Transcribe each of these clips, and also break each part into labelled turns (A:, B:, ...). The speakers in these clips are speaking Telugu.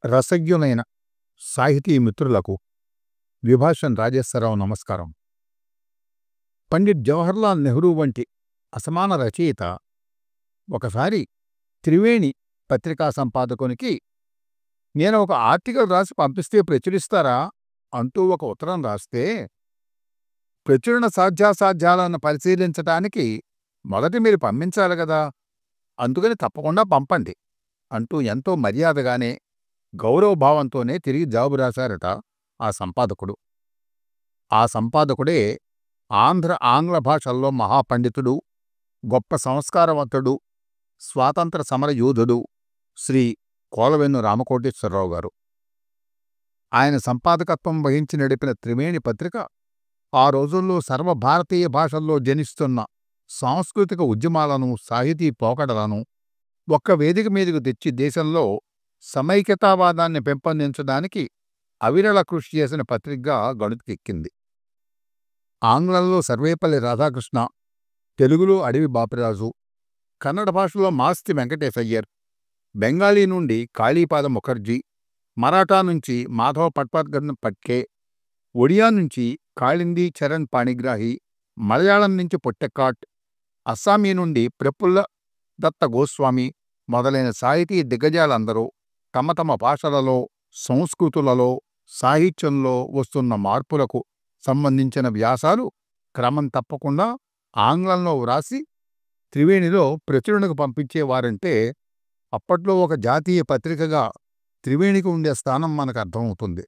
A: రసజ్ఞులైన సాహితీ మిత్రులకు విభాషన్ రాజేశ్వరరావు నమస్కారం. పండిట్ జవహర్లాల్ నెహ్రూ వంటి అసమాన రచయిత ఒకసారి త్రివేణి పత్రికా సంపాదకునికి నేను ఒక ఆర్టికల్ రాసి పంపిస్తే ప్రచురిస్తారా అంటూ ఒక ఉత్తరం రాస్తే, ప్రచురణ సాధ్యాసాధ్యాలను పరిశీలించటానికి మొదట మీరు పంపించాలి కదా, అందుకని తప్పకుండా పంపండి అంటూ ఎంతో మర్యాదగానే గౌరవభావంతోనే తిరిగి జవాబు రాశారట ఆ సంపాదకుడు. ఆ సంపాదకుడే ఆంగ్ల భాషల్లో మహాపండితుడు, గొప్ప సంస్కారవంతుడు, స్వాతంత్ర సమర యోధుడు శ్రీ కోలవెన్ను రామకోటేశ్వరరావు గారు. ఆయన సంపాదకత్వం వహించి నడిపిన త్రివేణి పత్రిక ఆ రోజుల్లో సర్వభారతీయ భాషల్లో జనిస్తున్న సాంస్కృతిక ఉద్యమాలను, సాహితీ పోకడలను ఒక్క వేదిక మీదకు తెచ్చి దేశంలో సమైక్యతావాదాన్ని పెంపొందించడానికి అవిరళ కృషి చేసిన పత్రికగా గణుతికెక్కింది. ఆంగ్లంలో సర్వేపల్లి రాధాకృష్ణ, తెలుగులో అడవి బాపిరాజు, కన్నడ భాషలో మాస్తి వెంకటేశయ్యర్, బెంగాలీ నుండి కాళీపాద ముఖర్జీ, మరాఠా నుంచి మాధవ పట్వర్ధన్ పట్కే, ఒడియా నుంచి కాళింది చరణ్ పాణిగ్రాహి, మలయాళం నుంచి పొట్టెక్కాట్, అస్సామీ నుండి ప్రఫుల్ల దత్త గోస్వామి మొదలైన సాహితీ దిగ్గజాలందరూ తమ తమ భాషలలో, సంస్కృతులలో, సాహిత్యంలో వస్తున్న మార్పులకు సంబంధించిన వ్యాసాలు క్రమం తప్పకుండా ఆంగ్లంలో వ్రాసి త్రివేణిలో ప్రచురణకు పంపించేవారంటే అప్పట్లో ఒక జాతీయ పత్రికగా త్రివేణికి ఉండే స్థానం మనకు అర్థమవుతుంది.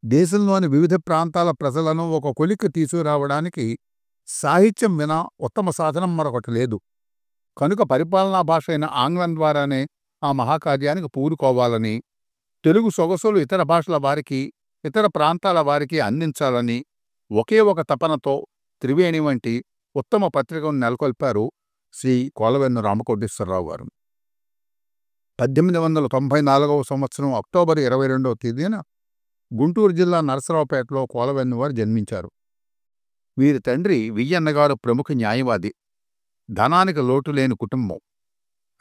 A: దేశంలోని వివిధ ప్రాంతాల ప్రజలను ఒక కొలిక్కి తీసుకురావడానికి సాహిత్యం వినా ఉత్తమ సాధనం మరొకటి లేదు. కనుక పరిపాలనా భాష అయిన ఆంగ్లం ద్వారానే ఆ మహాకార్యానికి పూనుకోవాలని, తెలుగు సొగసులు ఇతర భాషల వారికి, ఇతర ప్రాంతాల వారికి అందించాలని ఒకే ఒక తపనతో త్రివేణి వంటి ఉత్తమ పత్రికను నెలకొల్పారు శ్రీ కోలవెన్ను రామకోటేశ్వరరావు గారు. 1894 సంవత్సరం అక్టోబర్ 22వ తేదీన గుంటూరు జిల్లా నరసరావుపేటలో కోలవెన్ను వారు జన్మించారు. వీరి తండ్రి వియ్యన్నగారు ప్రముఖ న్యాయవాది, ధనానికి లోటు లేని కుటుంబం.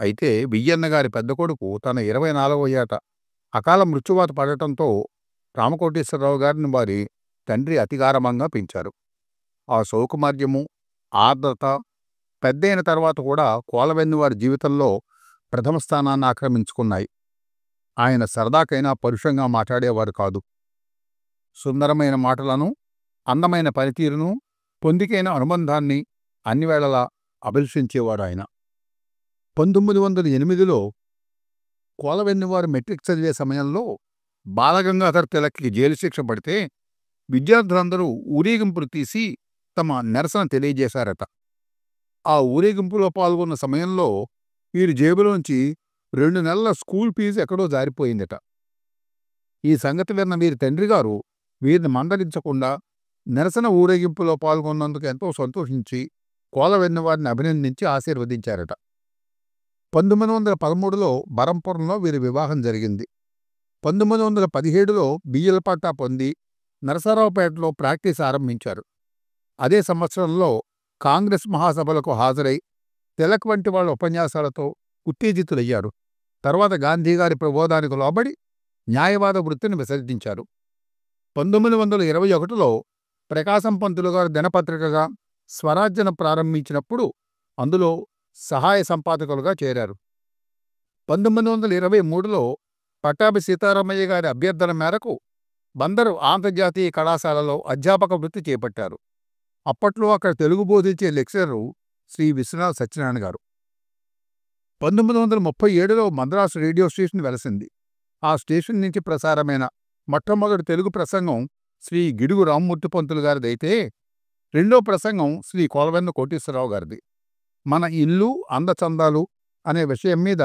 A: అయితే వియ్యన్నగారి పెద్ద కొడుకు తన 24వ ఏట అకాల మృత్యువాత పడటంతో రామకోటేశ్వరరావు గారిని వారి తండ్రి అతిగారమంగా పెంచారు. ఆ సౌకుమార్యము, ఆర్ద్రత పెద్దయిన తర్వాత కూడా కోలవెన్ను వారి జీవితంలో ప్రథమ స్థానాన్ని ఆక్రమించుకున్నాయి. ఆయన సరదాకైనా పరుషంగా మాట్లాడేవారు కాదు. సుందరమైన మాటలను, అందమైన పనితీరును, పొందికైన అనుబంధాన్ని అన్ని వేళలా అభిలషించేవాడు ఆయన. 1908లో కోలవెన్నువారు మెట్రిక్ చదివే సమయంలో బాలగంగాధర్ తిలక్కి జైలు శిక్ష పడితే విద్యార్థులందరూ ఊరేగింపులు తీసి తమ నిరసన తెలియజేశారట. ఆ ఊరేగింపులో పాల్గొన్న సమయంలో వీరి జేబులోంచి 2 నెలల స్కూల్ ఫీజు ఎక్కడో జారిపోయిందట. ఈ సంగతి విన్న వీరి తండ్రిగారు వీరిని మందలించకుండా నిరసన ఊరేగింపులో పాల్గొన్నందుకు ఎంతో సంతోషించి కోలవెన్నువారిని అభినందించి ఆశీర్వదించారట. 1913లో బరంపురంలో వీరి వివాహం జరిగింది. 1917లో బియ్యల పట్టా పొంది నరసరావుపేటలో ప్రాక్టీస్ ఆరంభించారు. అదే సంవత్సరంలో కాంగ్రెస్ మహాసభలకు హాజరై తిలక్ వంటి వాళ్ళ ఉపన్యాసాలతో ఉత్తేజితులయ్యారు. తర్వాత గాంధీగారి ప్రబోధానికి లోబడి న్యాయవాద వృత్తిని విసర్జించారు. 1921లో ప్రకాశం పంతులు గారు దినపత్రికగా స్వరాజ్యను ప్రారంభించినప్పుడు అందులో సహాయ సంపాదకులుగా చేరారు. 1923లో పట్టాభి సీతారామయ్య గారి అభ్యర్థన మేరకు బందరు ఆంతర్జాతీయ కళాశాలలో అధ్యాపక వృత్తి చేపట్టారు. అప్పట్లో అక్కడ తెలుగు బోధించే లెక్చరరు శ్రీ విశ్వనాథ్ సత్యనారాయణ గారు. 1937లో మద్రాసు రేడియో స్టేషన్ వెలసింది. ఆ స్టేషన్ నుంచి ప్రసారమైన మొట్టమొదటి తెలుగు ప్రసంగం శ్రీ గిడుగు రామ్మూర్తి పంతులు గారిదైతే రెండో ప్రసంగం శ్రీ కోలవెన్ను కోటేశ్వరరావు గారిది. మన ఇల్లు అందచందాలు అనే విషయం మీద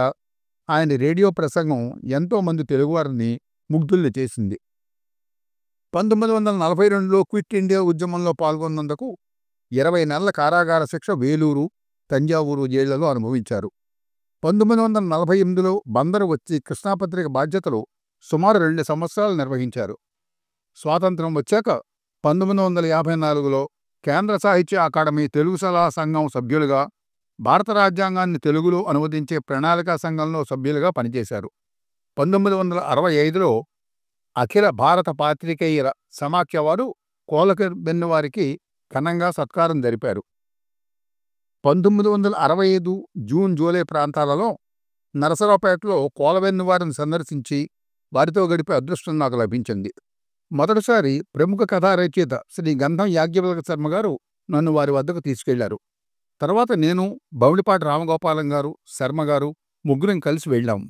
A: ఆయన రేడియో ప్రసంగం ఎంతోమంది తెలుగువారిని ముగ్ధుల్ని చేసింది. 1942లో క్విట్ ఇండియా ఉద్యమంలో పాల్గొన్నందుకు 20 నెలల కారాగార శిక్ష వేలూరు, తంజావూరు జైళ్లలో అనుభవించారు. 1948లో బందరు వచ్చి కృష్ణాపత్రిక బాధ్యతలు సుమారు 2 సంవత్సరాలు నిర్వహించారు. స్వాతంత్రం వచ్చాక 1954లో కేంద్ర సాహిత్య అకాడమీ తెలుగు సలహా సంఘం సభ్యులుగా, భారత రాజ్యాంగాన్ని తెలుగులో అనువదించే ప్రణాళికా సంఘంలో సభ్యులుగా పనిచేశారు. 1965లో అఖిల భారత పాత్రికేయుల సమాఖ్య వారు కోలవెన్నెవారికి ఘనంగా సత్కారం జరిపారు. 1965 జూన్ జూలై ప్రాంతాలలో నరసరావుపేటలో కోలవెన్నెవారిని సందర్శించి వారితో గడిపే అదృష్టం నాకు లభించింది. మొదటిసారి ప్రముఖ కథా రచయిత శ్రీ గంధం యాజ్ఞవల్క శర్మ గారు నన్ను వారి వద్దకు తీసుకెళ్లారు. తర్వాత నేను, బౌళిపాటి రామగోపాలం గారు, శర్మ గారు ముగ్గురం కలిసి వెళ్ళాం.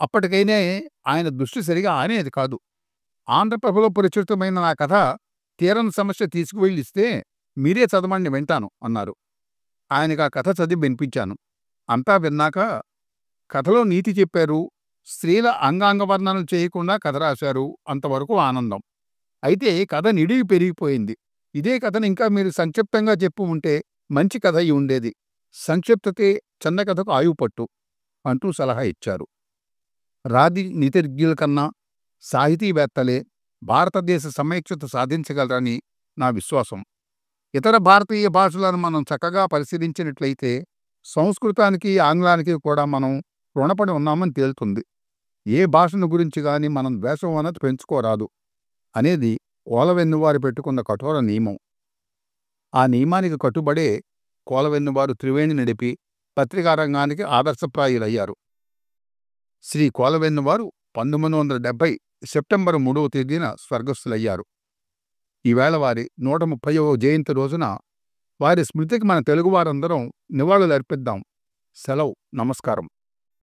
A: అప్పటికైనే ఆయన దృష్టి సరిగా ఆనేది కాదు. ఆంధ్రప్రభలో ప్రచురితమైన నా కథ తీరని సమస్య తీసుకువెళ్ళి ఇస్తే మీరే చదవండి వింటాను అన్నారు. ఆయనకు ఆ కథ చదివి వినిపించాను. అంతా విన్నాక కథలో నీతి చెప్పారు, స్త్రీల అంగాంగ వర్ణనలు చేయకుండా కథ రాశారు, అంతవరకు ఆనందం. అయితే కథ నిడివి పెరిగిపోయింది. ఇదే కథను ఇంకా మీరు సంక్షిప్తంగా చెప్పు ఉంటే మంచి కథ అయి ఉండేది. సంక్షిప్తతే చిన్న కథకు ఆయుపట్టు అంటూ సలహా ఇచ్చారు. రాజనీతిజ్ఞుల కన్నా సాహితీవేత్తలే భారతదేశ సమైక్యత సాధించగలరని నా విశ్వాసం. ఇతర భారతీయ భాషలను మనం చక్కగా పరిశీలించినట్లయితే సంస్కృతానికి, ఆంగ్లానికి కూడా మనం రుణపడి ఉన్నామని తేలుతుంది. ఏ భాషను గురించి గాని మనం ద్వేషం అన్నది పెంచుకోరాదు అనేది కోలవెన్నెవారు పెట్టుకున్న కఠోర నియమం. ఆ నియమానికి కట్టుబడే కోలవెన్నెవారు త్రివేణి నడిపి పత్రికా రంగానికి ఆదర్శప్రాయులయ్యారు. శ్రీ కోలవెన్నెవారు 1970 సెప్టెంబర్ 3వ తేదీన స్వర్గస్థులయ్యారు. ఈవేళ వారి 130వ జయంతి రోజున వారి స్మృతికి మన తెలుగువారందరం నివాళులు అర్పిద్దాం. సెలవు. నమస్కారం.